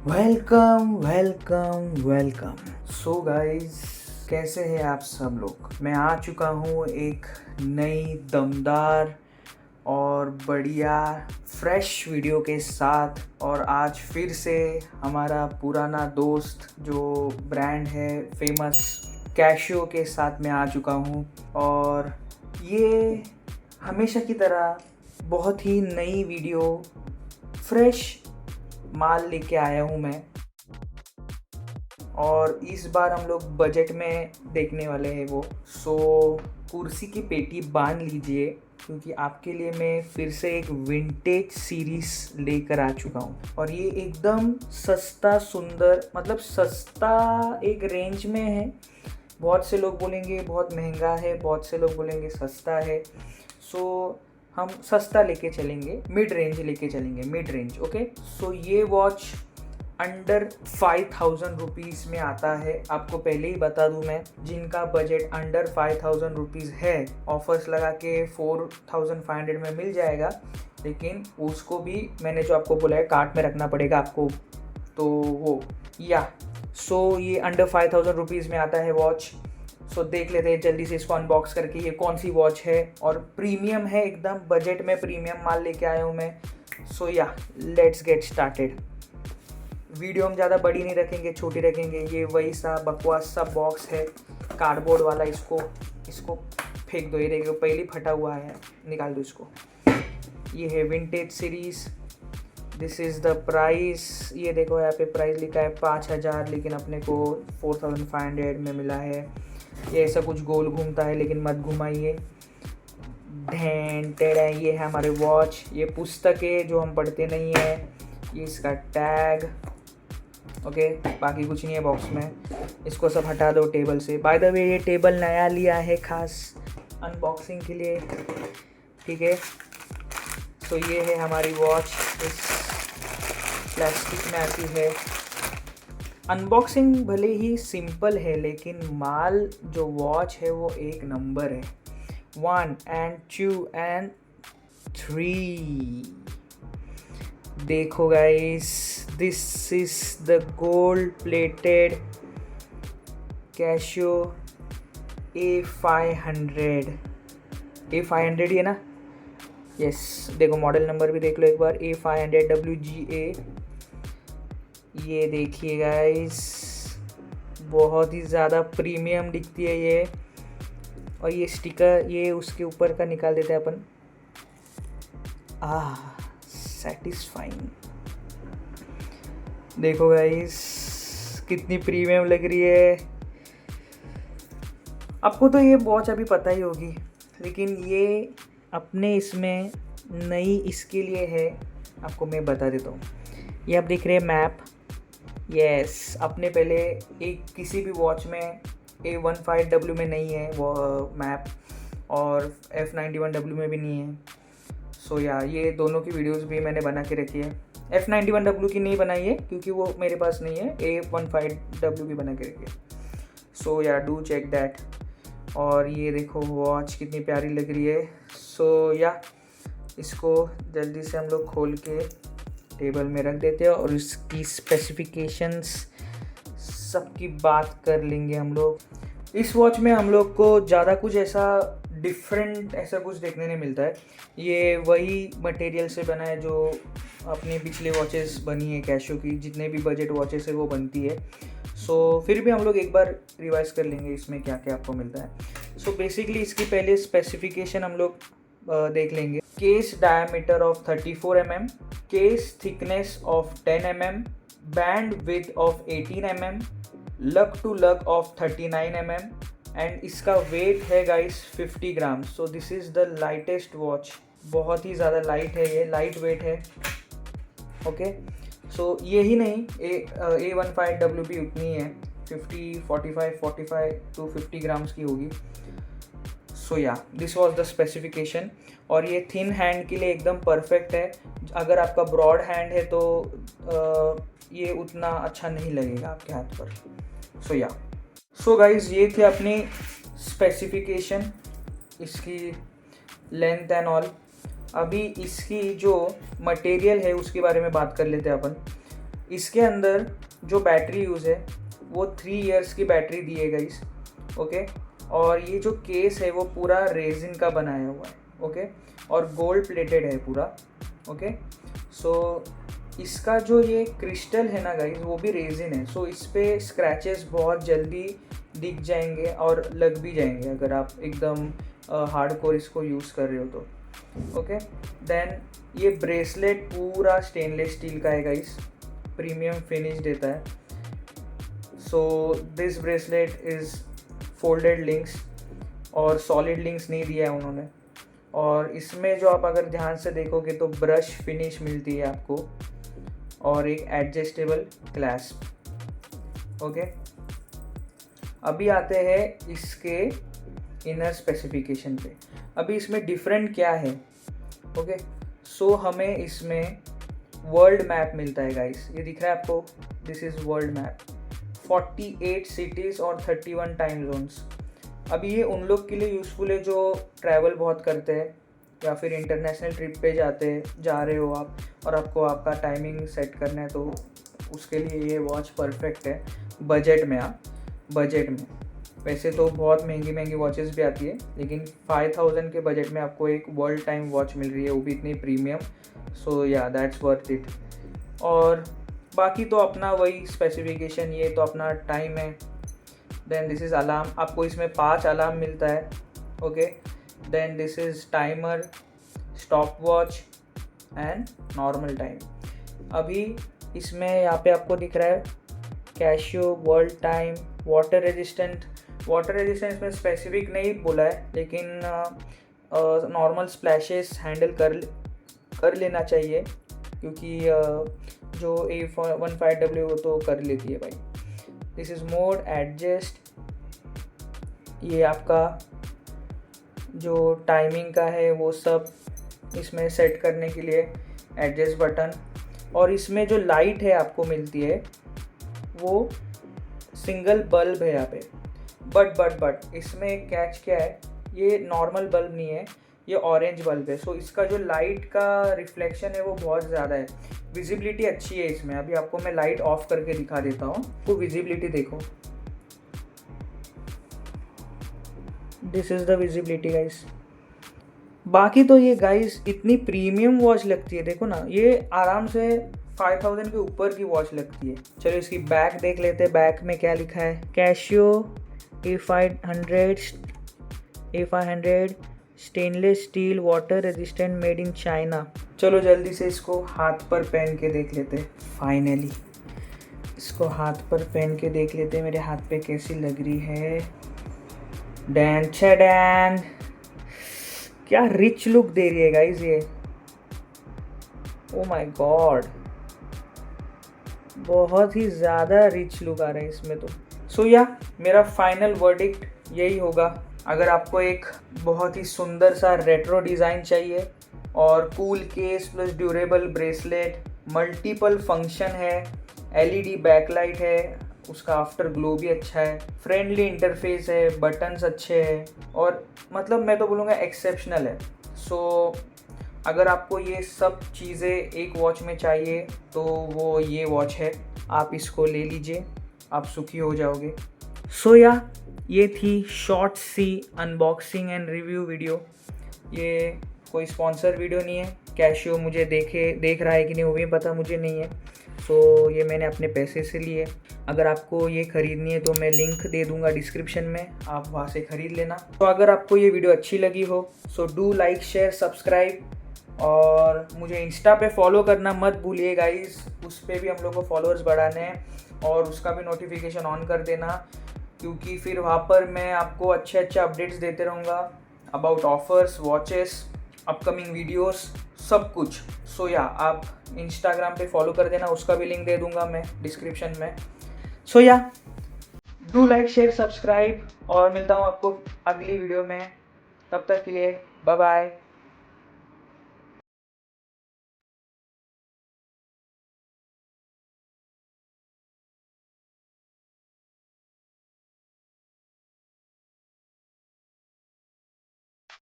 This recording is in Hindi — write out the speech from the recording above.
Welcome welcome welcome. So guys, कैसे हैं आप सब लोग। मैं आ चुका हूँ एक नई दमदार और बढ़िया फ्रेश वीडियो के साथ। और आज फिर से हमारा पुराना दोस्त जो ब्रांड है फेमस कैशियो के साथ मैं आ चुका हूँ। और ये हमेशा की तरह बहुत ही नई वीडियो, फ्रेश माल लेके आया हूँ मैं। और इस बार हम लोग बजट में देखने वाले हैं वो। सो कुर्सी की पेटी बांध लीजिए, क्योंकि आपके लिए मैं फिर से एक विंटेज सीरीज लेकर आ चुका हूँ। और ये एकदम सस्ता सुंदर, मतलब सस्ता एक रेंज में है। बहुत से लोग बोलेंगे बहुत महंगा है, बहुत से लोग बोलेंगे सस्ता है। सो हम सस्ता लेके चलेंगे, मिड रेंज लेके चलेंगे, मिड रेंज। ओके, सो ये वॉच अंडर 5000 रुपीज़ में आता है। आपको पहले ही बता दूं मैं, जिनका बजट अंडर 5000 रुपीज़ है, ऑफर्स लगा के 4500 में मिल जाएगा। लेकिन उसको भी मैंने जो आपको बोला है कार्ट में रखना पड़ेगा आपको, तो वो सो ये अंडर 5000 रुपीज़ में आता है वॉच। सो देख लेते हैं जल्दी से इसको अनबॉक्स करके ये कौन सी वॉच है। और प्रीमियम है, एकदम बजट में प्रीमियम माल लेके आया हूँ मैं। So let's get started. Video हम ज़्यादा बड़ी नहीं रखेंगे, छोटी रखेंगे। ये वही सा बकवास सा बॉक्स है कार्डबोर्ड वाला, इसको फेंक दो। ये देखो पहले फटा हुआ है, निकाल दो इसको। ये है vintage series. This is the price. ये देखो यहाँ पे प्राइस लिखा है 5000, लेकिन अपने को 4500 में मिला है। ये ऐसा कुछ गोल घूमता है, लेकिन मत घुमाइए। ढेन टेढ़ा, ये है हमारे वॉच। ये पुस्तक है जो हम पढ़ते नहीं है। ये इसका टैग। ओके, बाकी कुछ नहीं है बॉक्स में। इसको सब हटा दो टेबल से। बाय द वे, ये टेबल नया लिया है खास अनबॉक्सिंग के लिए, ठीक है। तो ये है हमारी वॉच, इस प्लास्टिक में आती है। अनबॉक्सिंग भले ही सिंपल है, लेकिन माल जो वॉच है वो एक नंबर है। 1 and 2 and 3। देखो guys, this is the gold plated cashew A500। A500 ये ना, यस। देखो मॉडल नंबर भी देख लो एक बार, A500 WGA। ये देखिए गाइस, बहुत ही ज़्यादा प्रीमियम दिखती है ये। और ये स्टिकर, ये उसके ऊपर का निकाल देते हैं अपन। सेटिस्फाइंग। देखो गाइस कितनी प्रीमियम लग रही है। आपको तो ये वॉच अभी पता ही होगी, लेकिन ये अपने इसमें नई इसके लिए है, आपको मैं बता देता हूँ। ये आप देख रहे हैं मैप। यस, अपने पहले एक किसी भी वॉच में A15W में नहीं है वो मैप, और F91W में भी नहीं है। सो ये दोनों की वीडियोस भी मैंने बना के रखी है। F91W की नहीं बनाई है क्योंकि वो मेरे पास नहीं है। A15W की बना के रखी है। So do check that. और ये देखो वॉच कितनी प्यारी लग रही है। सो इसको जल्दी से हम लोग खोल के टेबल में रख देते हैं और इसकी स्पेसिफिकेशंस सबकी बात कर लेंगे हम लोग। इस वॉच में हम लोग को ज़्यादा कुछ ऐसा डिफरेंट ऐसा कुछ देखने नहीं मिलता है। ये वही मटेरियल से बना है जो अपने पिछले वॉचेस बनी है कैशियो की, जितने भी बजट वॉचेस है वो बनती है। सो फिर भी हम लोग एक बार रिवाइज कर लेंगे इसमें क्या क्या आपको मिलता है। सो बेसिकली इसकी पहले स्पेसिफिकेशन हम लोग देख लेंगे। Case diameter of 34 mm, case thickness of 10 mm, band width of 18 mm, लग टू लग ऑफ 39 mm, एंड इसका वेट है guys 50 gram. So this is the lightest watch. बहुत ही ज़्यादा लाइट है, ये लाइट वेट है। ओके, सो यही नहीं, A15W भी उतनी है, 45 to 50 ग्राम्स की होगी। So this was the specification. और ये थिन हैंड के लिए एकदम परफेक्ट है। अगर आपका ब्रॉड हैंड है तो ये उतना अच्छा नहीं लगेगा आपके हाथ पर। सो गाइज, ये थे अपनी स्पेसिफिकेशन, इसकी लेंथ एंड ऑल। अभी इसकी जो मटेरियल है उसके बारे में बात कर लेते हैं अपन। इसके अंदर जो बैटरी यूज़ है वो 3 इयर्स की बैटरी दी है गाइस, ओके। और ये जो केस है वो पूरा रेजिन का बनाया हुआ है, ओके, और गोल्ड प्लेटेड है पूरा, ओके। सो इसका जो ये क्रिस्टल है ना गाइस वो भी रेजिन है, सो इस पर स्क्रैचेस बहुत जल्दी दिख जाएंगे और लग भी जाएंगे अगर आप एकदम हार्डकोर इसको यूज़ कर रहे हो तो, ओके। देन ये ब्रेसलेट पूरा स्टेनलेस स्टील का है गाइस, प्रीमियम फिनिश देता है। So this bracelet is folded links और सॉलिड लिंक्स नहीं दिया है उन्होंने। और इसमें जो आप अगर ध्यान से देखोगे तो ब्रश फिनिश मिलती है आपको और एक एडजस्टेबल क्लैस्प, ओके। अभी आते हैं इसके इनर स्पेसिफिकेशन पे। अभी इसमें डिफरेंट क्या है, ओके। सो हमें इसमें वर्ल्ड मैप मिलता है गाइस, ये दिख रहा है आपको, this is world map, 48 cities और 31 टाइम जोन्स। अभी ये उन लोग के लिए यूज़फुल है जो ट्रैवल बहुत करते हैं या फिर इंटरनेशनल ट्रिप पे जा रहे हो आप और आपको आपका टाइमिंग सेट करना है, तो उसके लिए ये वॉच परफेक्ट है बजट में। आप बजट में वैसे तो बहुत महंगी महंगी वॉचेस भी आती है, लेकिन 5000 के बजट में आपको एक वर्ल्ड टाइम वॉच मिल रही है, वो भी इतनी प्रीमियम। सो या दैट्स वर्थ इट। और बाकी तो अपना वही स्पेसिफिकेशन, ये तो अपना टाइम है। देन दिस इज़ अलार्म, आपको इसमें 5 अलार्म मिलता है, okay. Then this is timer, stop watch and normal time. अभी इसमें यहाँ पे आपको दिख रहा है Casio world time, water resistant. Water resistance में स्पेसिफिक नहीं बोला है, लेकिन नॉर्मल स्प्लैशेस हैंडल कर लेना चाहिए, क्योंकि जो A15W वो तो कर लेती है भाई। दिस इज़ मोड एडजस्ट, ये आपका जो टाइमिंग का है वो सब इसमें सेट करने के लिए एडजस्ट बटन। और इसमें जो लाइट है आपको मिलती है वो सिंगल बल्ब है यहाँ पे, बट इसमें एक कैच क्या है, ये नॉर्मल बल्ब नहीं है, ये ऑरेंज बल्ब है। सो इसका जो लाइट का रिफ्लेक्शन है वो बहुत ज़्यादा है, विजिबिलिटी अच्छी है इसमें। अभी आपको मैं लाइट ऑफ करके दिखा देता हूँ, तो विजिबिलिटी देखो, this is the visibility guys. बाकी तो ये गाइस इतनी प्रीमियम वॉच लगती है, देखो ना, ये आराम से 5000 के ऊपर की वॉच लगती है। चलो इसकी बैक देख लेते हैं, बैक में क्या लिखा है, cashew A500 stainless still water resistant made in China. चलो जल्दी से इसको हाथ पर पहन के देख लेते हैं। फाइनली इसको हाथ पर पहन के देख लेते हैं, मेरे हाथ पे कैसी लग रही है। डैन छडैन, क्या रिच लुक दे रही है गाइस ये, ओ माय गॉड, बहुत ही ज़्यादा रिच लुक आ रहा है इसमें तो। सो या मेरा फाइनल वर्डिक्ट यही होगा। अगर आपको एक बहुत ही सुंदर सा रेट्रो डिज़ाइन चाहिए और cool case plus durable bracelet, multiple function है, एलईडी बैकलाइट है, उसका आफ्टर ग्लो भी अच्छा है, फ्रेंडली इंटरफेस है, बटन्स अच्छे हैं, और मतलब मैं तो बोलूँगा एक्सेप्शनल है। सो अगर आपको ये सब चीज़ें एक वॉच में चाहिए तो वो ये वॉच है, आप इसको ले लीजिए, आप सुखी हो जाओगे। सो या ये थी शॉर्ट सी अनबॉक्सिंग एंड रिव्यू वीडियो। ये कोई स्पॉन्सर वीडियो नहीं है, कैशियो मुझे देख रहा है कि नहीं वो भी पता मुझे नहीं है। सो ये मैंने अपने पैसे से लिए। अगर आपको ये ख़रीदनी है तो मैं लिंक दे दूंगा डिस्क्रिप्शन में, आप वहाँ से ख़रीद लेना। तो अगर आपको ये वीडियो अच्छी लगी हो so do like share subscribe, और मुझे इंस्टा पे फॉलो करना मत भूलिए गाइस, उस पर भी हम लोग को फॉलोअर्स बढ़ाने हैं और उसका भी नोटिफिकेशन ऑन कर देना, क्योंकि फिर वहाँ पर मैं आपको अच्छे अपडेट्स देते रहूँगा about offers, watches, upcoming videos, सब कुछ। सो या आप इंस्टाग्राम पे फॉलो कर देना, उसका भी लिंक दे दूँगा मैं डिस्क्रिप्शन में। सो या डू लाइक शेयर सब्सक्राइब, और मिलता हूँ आपको अगली वीडियो में, तब तक के लिए बाय बाय।